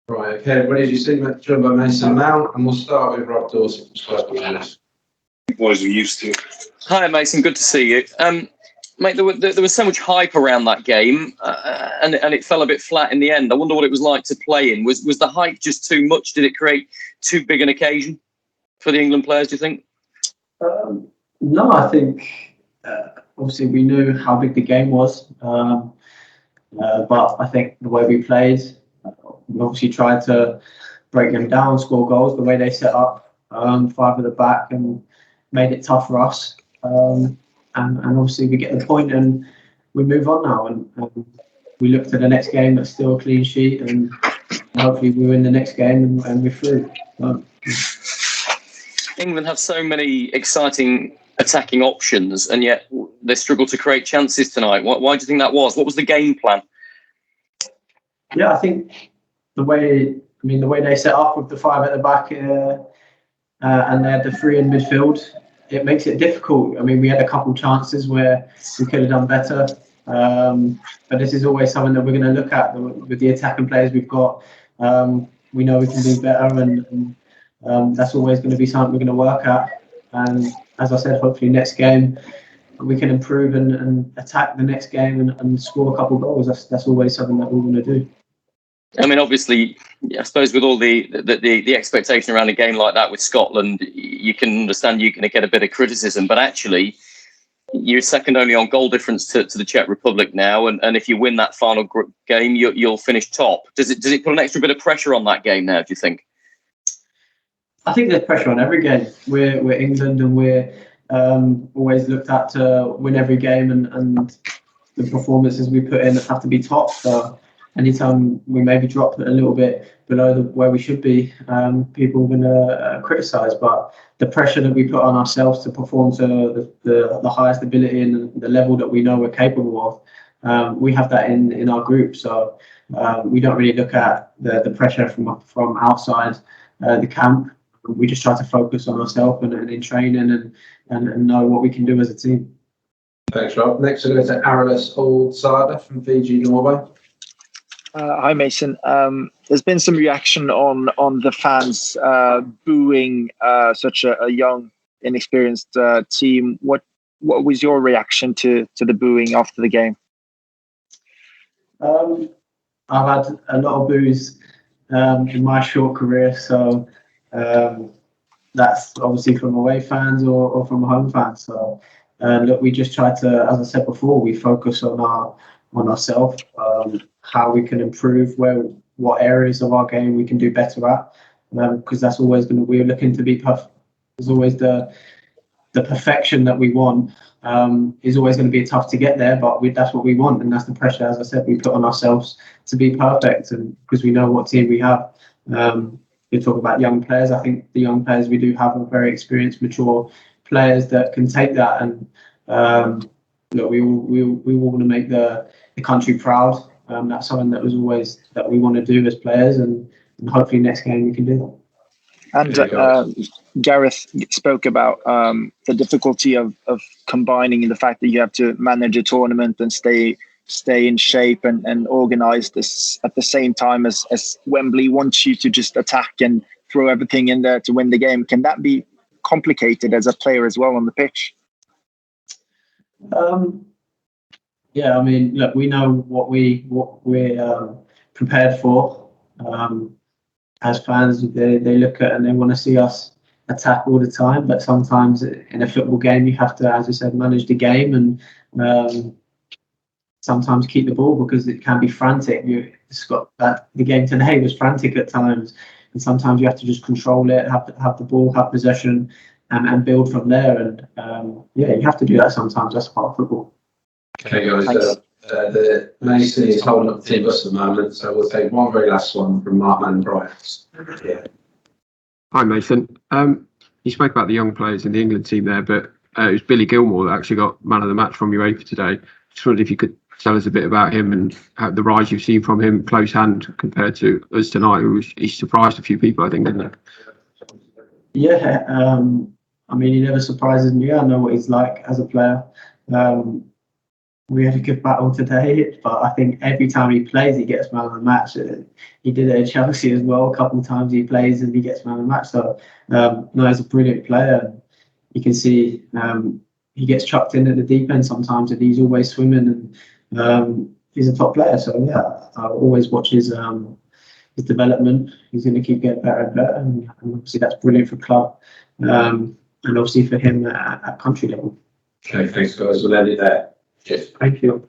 Right, okay, everybody, as you see, joined by Mason Mount, and we'll start with Rob Dawson from Sky Sports News. Boys, we used to. Hi, Mason. Good to see you. Mate, there was so much hype around that game, and it fell a bit flat in the end. I wonder what it was like to play in. Was the hype just too much? Did it create too big an occasion for the England players, do you think? No, I think obviously we knew how big the game was, but I think the way we played, we obviously tried to break them down, score goals, the way they set up, five at the back, and made it tough for us. And obviously we get the point and we move on now, and we look to the next game that's still a clean sheet, and hopefully we win the next game and we're through. England have so many exciting attacking options, and yet they struggle to create chances tonight. Why do you think that was? What was the game plan? Yeah, I think the way they set up with the five at the back and they had the three in midfield, it makes it difficult. I mean, we had a couple chances where we could have done better, but this is always something that we're going to look at with the attacking players we've got. We know we can do better, and that's always going to be something we're going to work at. And as I said, hopefully next game we can improve and attack the next game and score a couple of goals. That's always something that we're going to do. I mean, obviously, I suppose with all the expectation around a game like that with Scotland, you can understand you're going to get a bit of criticism. But actually, you're second only on goal difference to the Czech Republic now, and if you win that final game, you'll finish top. Does it put an extra bit of pressure on that game now, do you think? I think there's pressure on every game. We're England, and we're always looked at to win every game, and the performances we put in have to be top. So anytime we maybe drop a little bit below where we should be, people are going to criticise. But the pressure that we put on ourselves to perform to the highest ability and the level that we know we're capable of, we have that in our group. So we don't really look at the pressure from outside the camp. We just try to focus on ourselves and in training and know what we can do as a team. Thanks, Rob. Next, we'll go to Aralis Old-Sada from Fiji, Norway. Hi, Mason. There's been some reaction on the fans booing such a young, inexperienced team. What was your reaction to the booing after the game? I've had a lot of boos in my short career, so that's obviously from away fans or from home fans. So look, we just try to, as I said before, we focus on ourselves, how we can improve, what areas of our game we can do better at, because that's always we're looking to be perfect. There's always the perfection that we want is always going to be tough to get there, but that's what we want, and that's the pressure, as I said, we put on ourselves to be perfect, and because we know what team we have. You talk about young players. I think the young players we do have are very experienced, mature players that can take that, and look, we want to make the country proud. That's something that was always that we want to do as players, and hopefully next game we can do that. And Gareth spoke about the difficulty of combining the fact that you have to manage a tournament and stay in shape and organize this at the same time as Wembley wants you to just attack and throw everything in there to win the game. Can that be complicated as a player as well on the pitch? Yeah, I mean, look, we know what we're prepared for. As fans, they look at and they want to see us attack all the time. But sometimes in a football game, you have to, as I said, manage the game and sometimes keep the ball because it can be frantic. The game today was frantic at times, and sometimes you have to just control it, have the ball, have possession, and build from there. And you have to do that sometimes. That's part of football. Okay, guys. The Mason is holding up the team bus at the moment, so we'll take one very last one from Mark Mann-Bryant. Yeah. Hi, Mason. You spoke about the young players in the England team there, but it was Billy Gilmour that actually got man of the match from UEFA today. Just wondered if you could tell us a bit about him and how the rise you've seen from him close hand compared to us tonight. He surprised a few people, I think, didn't he? Yeah, I mean, he never surprises me. I know what he's like as a player. we had a good battle today, but I think every time he plays, he gets man of the match. He did it at Chelsea as well. A couple of times he plays and he gets man of the match. So, no, he's a brilliant player. You can see he gets chucked in at the deep end sometimes, and he's always swimming. And he's a top player. So yeah, I'll always watch his development. He's going to keep getting better and better, and obviously that's brilliant for club, and obviously for him at country level. Okay, thanks guys. We'll end it there. Cheers. Thank you.